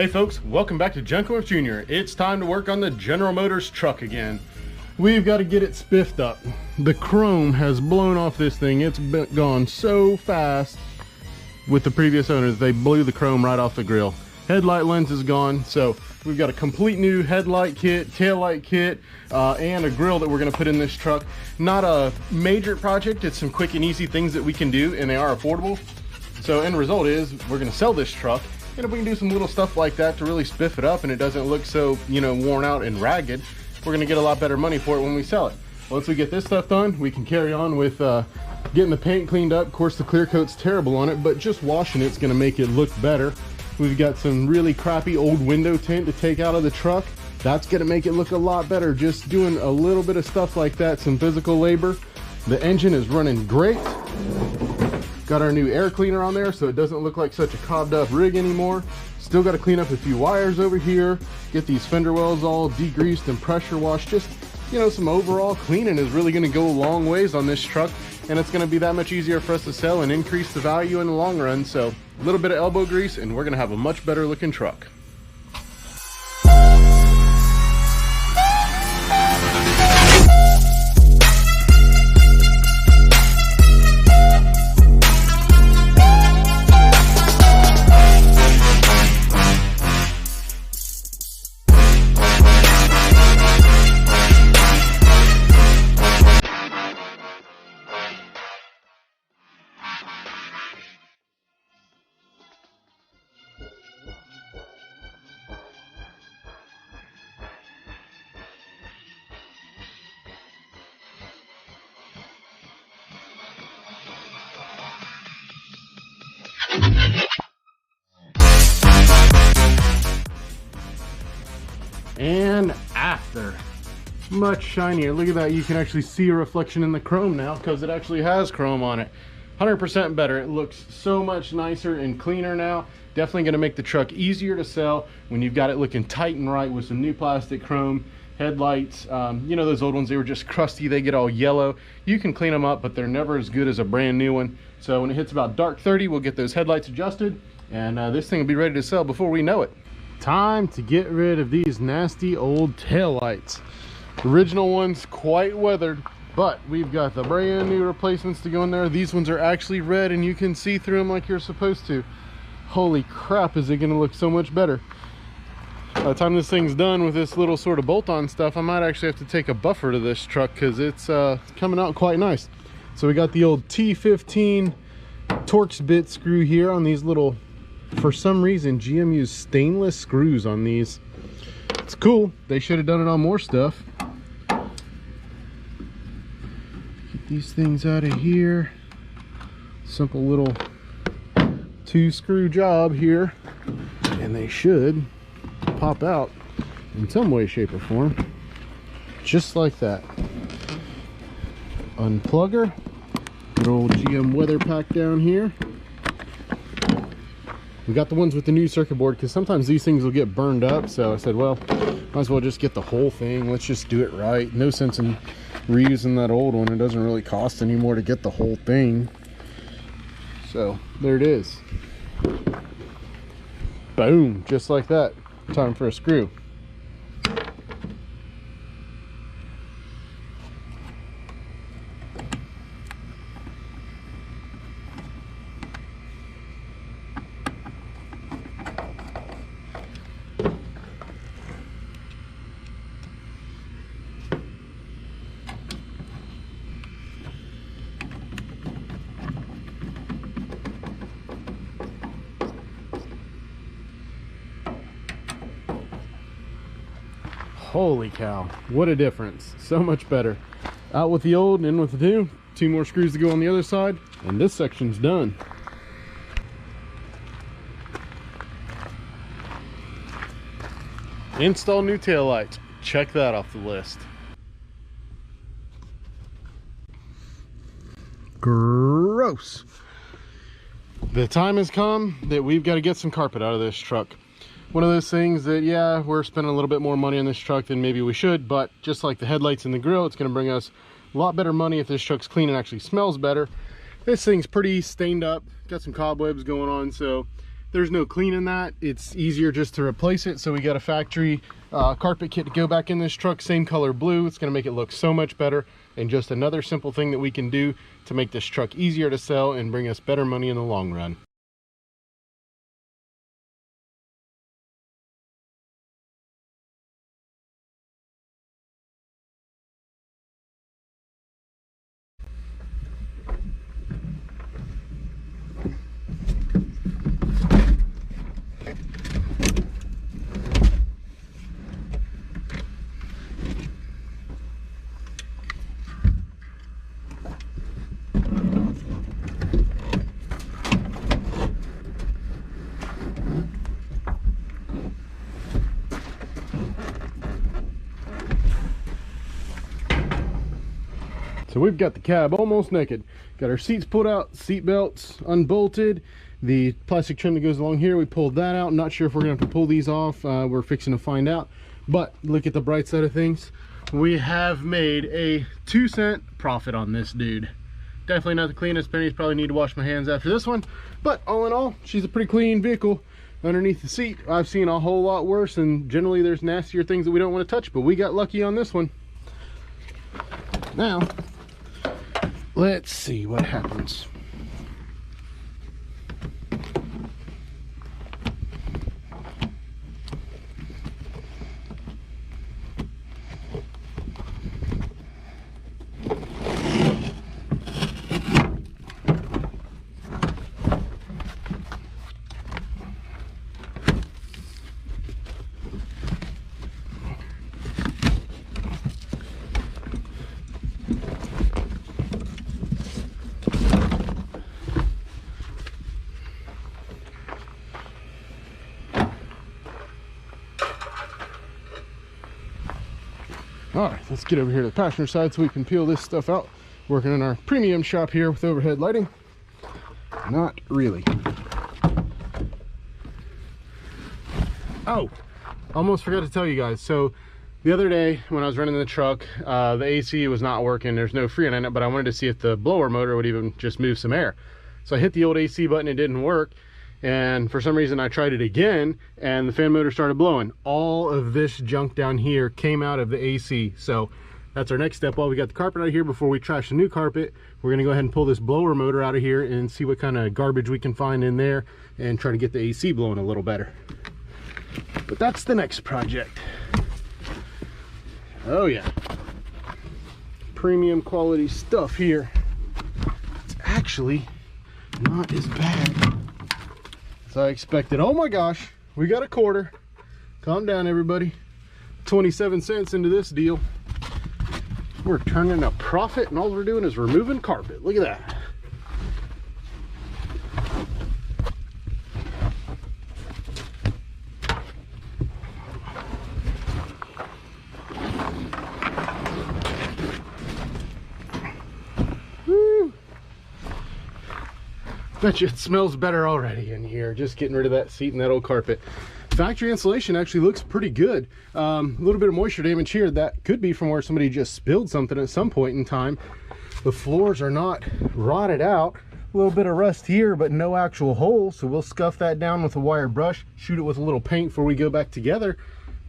Hey folks, welcome back to Junko Jr. It's time to work on the General Motors truck again. We've got to get it spiffed up. The chrome has blown off this thing. It's gone so fast with the previous owners. They blew the chrome right off the grill. Headlight lens is gone, so we've got a complete new headlight kit, tail light kit, and a grill that we're going to put in this truck. Not a major project, it's some quick and easy things that we can do, and they are affordable. So end result is we're going to sell this truck. And if we can do some little stuff like that to really spiff it up and it doesn't look so, worn out and ragged, we're gonna get a lot better money for it when we sell it. Once we get this stuff done, we can carry on with getting the paint cleaned up. Of course, the clear coat's terrible on it, but just washing it's gonna make it look better. We've got some really crappy old window tint to take out of the truck. That's gonna make it look a lot better. Just doing a little bit of stuff like that, some physical labor. The engine is running great. Got our new air cleaner on there so it doesn't look like such a cobbed up rig anymore. Still got to clean up a few wires over here, get these fender wells all degreased and pressure washed. Just, some overall cleaning is really going to go a long ways on this truck, and it's going to be that much easier for us to sell and increase the value in the long run. So a little bit of elbow grease and we're going to have a much better looking truck. And after, much shinier. Look at that, you can actually see a reflection in the chrome now because it actually has chrome on it. 100% better. It looks so much nicer and cleaner now. Definitely going to make the truck easier to sell when you've got it looking tight and right with some new plastic chrome headlights. Those old ones, they were just crusty, they get all yellow. You can clean them up, but they're never as good as a brand new one. So when it hits about dark 30, we'll get those headlights adjusted, and this thing will be ready to sell before we know it. Time to get rid of these nasty old tail lights. Original ones quite weathered, but we've got the brand new replacements to go in there. These ones are actually red and you can see through them like you're supposed to. Holy crap, is it going to look so much better. By the time this thing's done with this little sort of bolt-on stuff, I might actually have to take a buffer to this truck because it's coming out quite nice. So we got the old T15 Torx bit screw here on these little, for some reason GM used stainless screws on these. It's cool. They should have done it on more stuff. Get these things out of here. Simple little 2-screw job here, and they should pop out in some way, shape, or form, just like that. Unplug her. Good old GM weather pack down here. We got the ones with the new circuit board because sometimes these things will get burned up, so I said, well, might as well just get the whole thing. Let's just do it right. No sense in reusing that old one. It doesn't really cost any more to get the whole thing. So there it is. Boom, just like that. Time for a screw. Holy cow, what a difference. So much better. Out with the old and in with the new. 2 more screws to go on the other side, and this section's done. Install new taillights. Check that off the list. Gross. The time has come that we've got to get some carpet out of this truck. One of those things that, yeah, we're spending a little bit more money on this truck than maybe we should, but just like the headlights and the grill, it's going to bring us a lot better money if this truck's clean and actually smells better. This thing's pretty stained up, got some cobwebs going on, so there's no cleaning that. It's easier just to replace it. So we got a factory carpet kit to go back in this truck, same color blue. It's gonna make it look so much better, and just another simple thing that we can do to make this truck easier to sell and bring us better money in the long run. So we've got the cab almost naked. Got our seats pulled out, seat belts unbolted. The plastic trim that goes along here, we pulled that out. Not sure if we're gonna have to pull these off. We're fixing to find out. But look at the bright side of things. We have made a 2-cent profit on this dude. Definitely not the cleanest pennies. Probably need to wash my hands after this one. But all in all, she's a pretty clean vehicle. Underneath the seat, I've seen a whole lot worse, and generally there's nastier things that we don't want to touch, but we got lucky on this one. Now, let's see what happens. All right, let's get over here to the passenger side so we can peel this stuff out. Working in our premium shop here with overhead lighting. Not really. Oh, almost forgot to tell you guys. So the other day when I was running the truck, the AC was not working. There's no freon in it, but I wanted to see if the blower motor would even just move some air. So I hit the old AC button, it didn't work. And for some reason I tried it again and the fan motor started blowing. All of this junk down here came out of the AC. So that's our next step. While we got the carpet out of here, before we trash the new carpet, we're gonna go ahead and pull this blower motor out of here and see what kind of garbage we can find in there and try to get the AC blowing a little better. But that's the next project. Oh yeah, premium quality stuff here. It's actually not as bad as I expected. Oh my gosh, we got a quarter. Calm down everybody. 27 cents into this deal. We're turning a profit and all we're doing is removing carpet. Look at that. Woo. Bet you it smells better already in here, just getting rid of that seat and that old carpet. Factory insulation actually looks pretty good. A little bit of moisture damage here. That could be from where somebody just spilled something at some point in time. The floors are not rotted out. A little bit of rust here, but no actual hole. So we'll scuff that down with a wire brush, shoot it with a little paint before we go back together.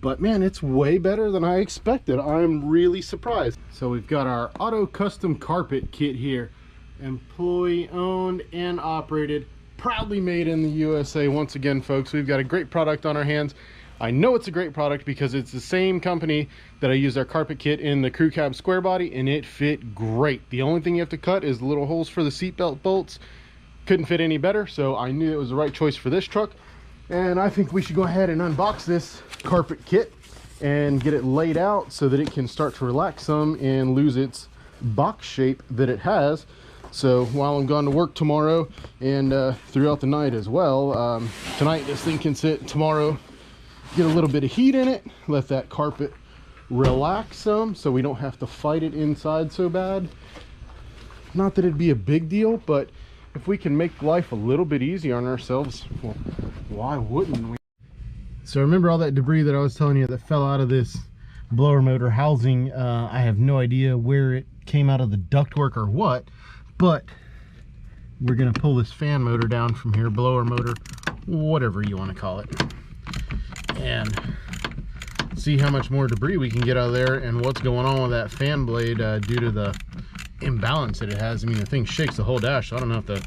But man, it's way better than I expected. I'm really surprised. So we've got our auto custom carpet kit here. Employee owned and operated, proudly made in the USA. Once again folks, we've got a great product on our hands. I know it's a great product because it's the same company that I used our carpet kit in the crew cab square body, and it fit great. The only thing you have to cut is the little holes for the seatbelt bolts. Couldn't fit any better, so I knew it was the right choice for this truck. And I think we should go ahead and unbox this carpet kit and get it laid out so that it can start to relax some and lose its box shape that it has. So while I'm gone to work tomorrow and throughout the night as well, tonight this thing can sit, tomorrow get a little bit of heat in it, let that carpet relax some so we don't have to fight it inside so bad. Not that it'd be a big deal, but if we can make life a little bit easier on ourselves, well, why wouldn't we? So remember all that debris that I was telling you that fell out of this blower motor housing? I have no idea where it came out of the ductwork or what, but we're gonna pull this fan motor down from here, blower motor whatever you want to call it, and see how much more debris we can get out of there and what's going on with that fan blade due to the imbalance that it has. I mean, the thing shakes the whole dash, so I don't know if the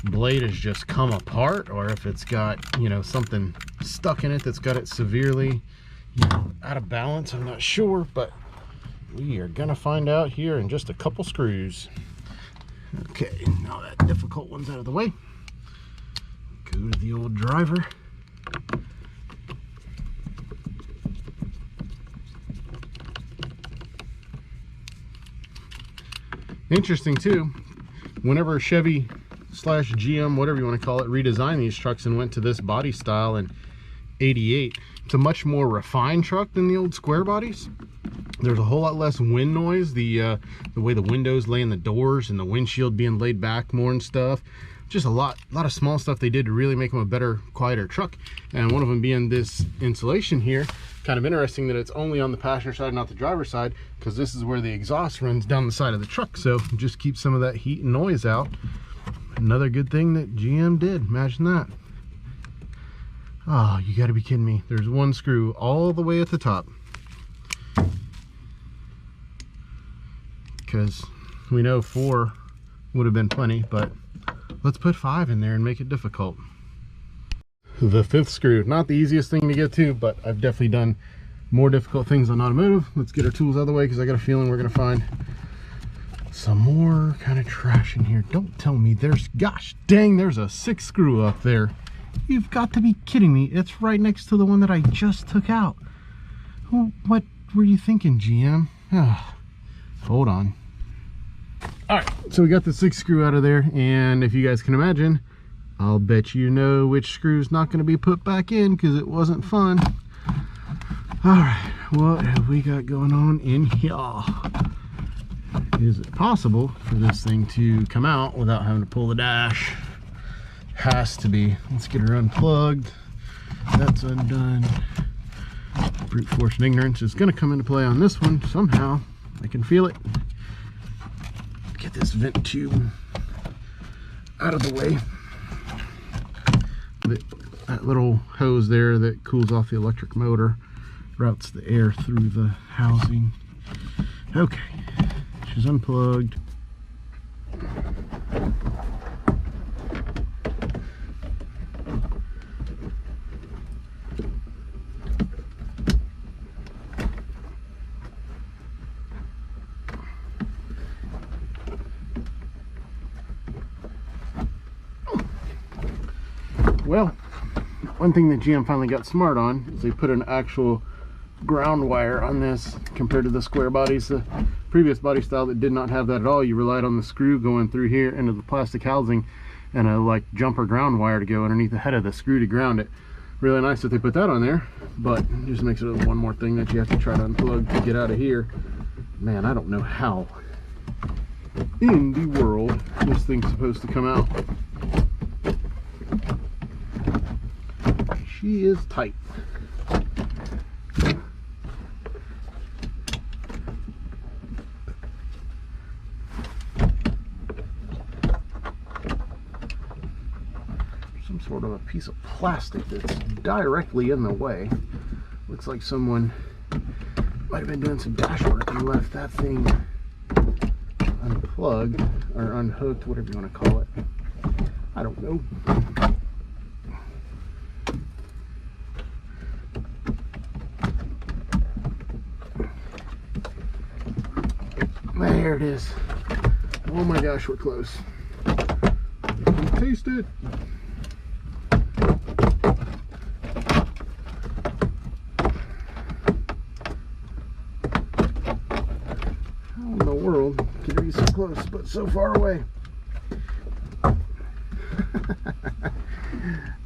blade has just come apart or if it's got, you know, something stuck in it that's got it severely, you know, out of balance. I'm not sure, but we are gonna find out here in just a couple screws. Okay, now that difficult one's out of the way. Go to the old driver. Interesting too, whenever Chevy slash GM, whatever you want to call it, redesigned these trucks and went to this body style in '88, it's a much more refined truck than the old square bodies. There's a whole lot less wind noise, the way the windows lay in the doors and the windshield being laid back more and stuff. Just a lot of small stuff they did to really make them a better, quieter truck. And one of them being this insulation here. Kind of interesting that it's only on the passenger side, not the driver's side, because this is where the exhaust runs down the side of the truck, so just keep some of that heat and noise out. Another good thing that GM did. Imagine that. Oh, you gotta be kidding me. There's one screw all the way at the top, because we know 4 would have been plenty, but let's put 5 in there and make it difficult. The 5th screw, not the easiest thing to get to, but I've definitely done more difficult things on automotive. Let's get our tools out of the way, because I got a feeling we're gonna find some more kind of trash in here. Don't tell me there's, gosh dang, there's a 6th screw up there. You've got to be kidding me. It's right next to the one that I just took out. What were you thinking, GM? Hold on. All right, so we got the 6th screw out of there, and if you guys can imagine, I'll bet you know which screw's not going to be put back in because it wasn't fun. All right, what have we got going on in here? Is it possible for this thing to come out without having to pull the dash? Has to be. Let's get her unplugged. That's undone. Brute force and ignorance is going to come into play on this one somehow. I can feel it. Get this vent tube out of the way. That little hose there that cools off the electric motor routes the air through the housing. Okay, she's unplugged. Well, one thing that GM finally got smart on is they put an actual ground wire on this compared to the square bodies. The previous body style that did not have that at all, you relied on the screw going through here into the plastic housing and a like jumper ground wire to go underneath the head of the screw to ground it. Really nice that they put that on there, but it just makes it one more thing that you have to try to unplug to get out of here. Man, I don't know how in the world this thing's supposed to come out. She is tight. Some sort of a piece of plastic that's directly in the way. Looks like someone might have been doing some dash work and left that thing unplugged or unhooked, whatever you want to call it. I don't know. There it is. Oh my gosh, we're close. You can taste it. How in the world can it be so close but so far away?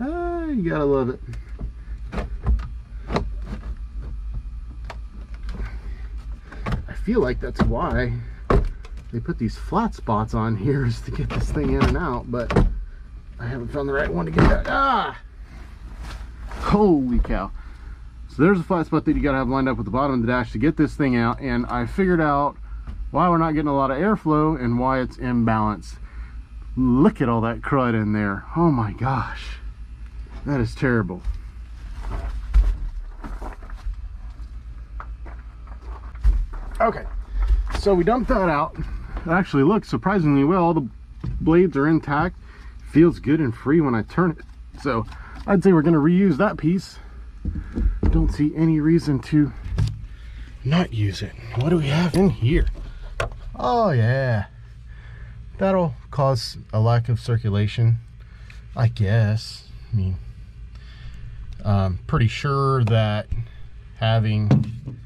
You gotta love it. I feel like that's why they put these flat spots on here, is to get this thing in and out, but I haven't found the right one to get that. Ah! Holy cow. So there's a flat spot that you gotta have lined up with the bottom of the dash to get this thing out, and I figured out why we're not getting a lot of airflow and why it's imbalanced. Look at all that crud in there. Oh my gosh. That is terrible. Okay, so we dumped that out. It actually looks surprisingly well. All the blades are intact. Feels good and free when I turn it. So I'd say we're going to reuse that piece. Don't see any reason to not use it. What do we have in here? Oh yeah, that'll cause a lack of circulation, I guess. I mean, I'm pretty sure that having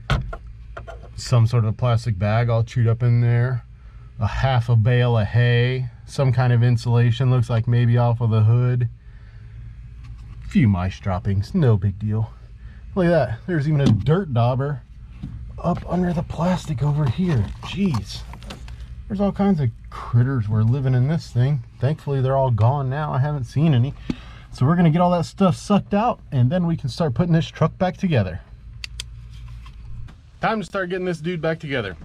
some sort of plastic bag all chewed up in there, a half a bale of hay, some kind of insulation, looks like maybe off of the hood, a few mice droppings, no big deal. Look at that, there's even a dirt dauber up under the plastic over here. Jeez, there's all kinds of critters were living in this thing. Thankfully they're all gone now. I haven't seen any. So we're gonna get all that stuff sucked out, and then we can start putting this truck back together. Time to start getting this dude back together.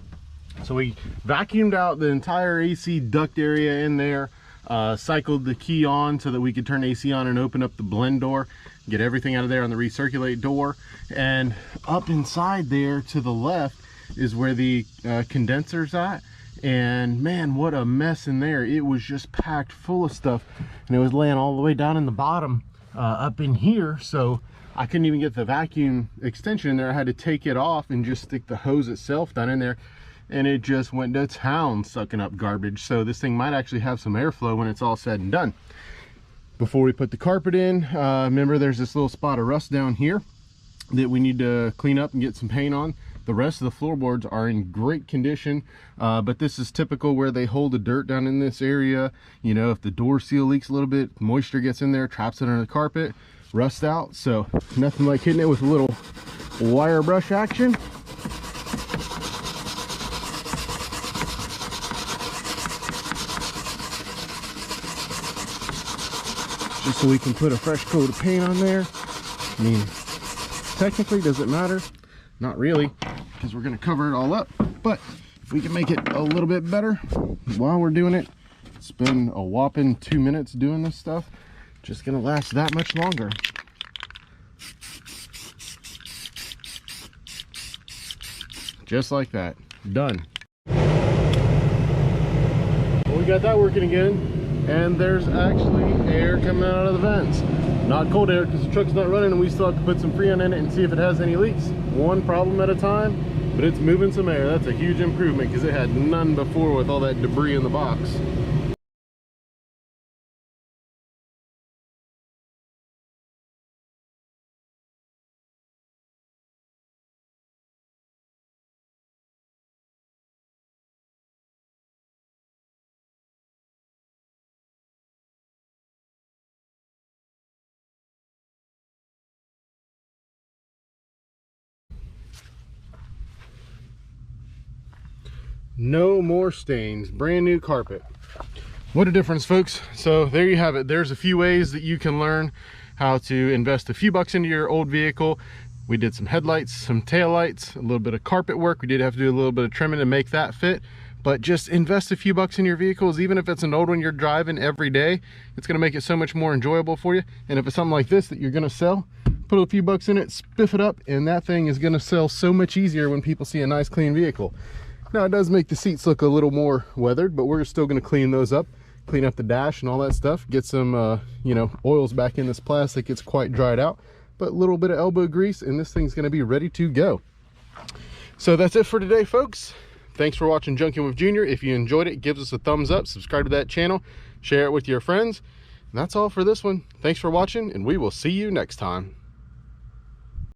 So we vacuumed out the entire AC duct area in there, cycled the key on so that we could turn AC on and open up the blend door, get everything out of there on the recirculate door. And up inside there to the left is where the condenser's at. And man, what a mess in there. It was just packed full of stuff, and it was laying all the way down in the bottom up in here. So I couldn't even get the vacuum extension in there. I had to take it off and just stick the hose itself down in there, and it just went to town sucking up garbage. So this thing might actually have some airflow when it's all said and done. Before we put the carpet in, remember there's this little spot of rust down here that we need to clean up and get some paint on. The rest of the floorboards are in great condition, but this is typical where they hold the dirt down in this area. You know, if the door seal leaks a little bit, moisture gets in there, traps it under the carpet, rust out. So nothing like hitting it with a little wire brush action. Just so we can put a fresh coat of paint on there. I mean, technically, does it matter? Not really, because we're going to cover it all up. But if we can make it a little bit better while we're doing it, spend a whopping 2 minutes doing this stuff, just going to last that much longer. Just like that. Done. Well, we got that working again, and there's actually air coming out of the vents. Not cold air, because the truck's not running, and we still have to put some Freon in it and see if it has any leaks. One problem at a time, but it's moving some air. That's a huge improvement, because it had none before with all that debris in the box. No more stains, brand new carpet. What a difference, folks. So there you have it. There's a few ways that you can learn how to invest a few bucks into your old vehicle. We did some headlights, some taillights, a little bit of carpet work. We did have to do a little bit of trimming to make that fit, but just invest a few bucks in your vehicles. Even if it's an old one you're driving every day, it's going to make it so much more enjoyable for you. And if it's something like this that you're going to sell, put a few bucks in it, spiff it up, and that thing is going to sell so much easier when people see a nice clean vehicle. Now, it does make the seats look a little more weathered, but we're still going to clean those up, clean up the dash and all that stuff, get some you know, oils back in this plastic. It's quite dried out, but a little bit of elbow grease, and this thing's going to be ready to go. So that's it for today, folks. Thanks for watching Junkin' with Junior. If you enjoyed it, give us a thumbs up, subscribe to that channel, share it with your friends. And that's all for this one. Thanks for watching, and we will see you next time.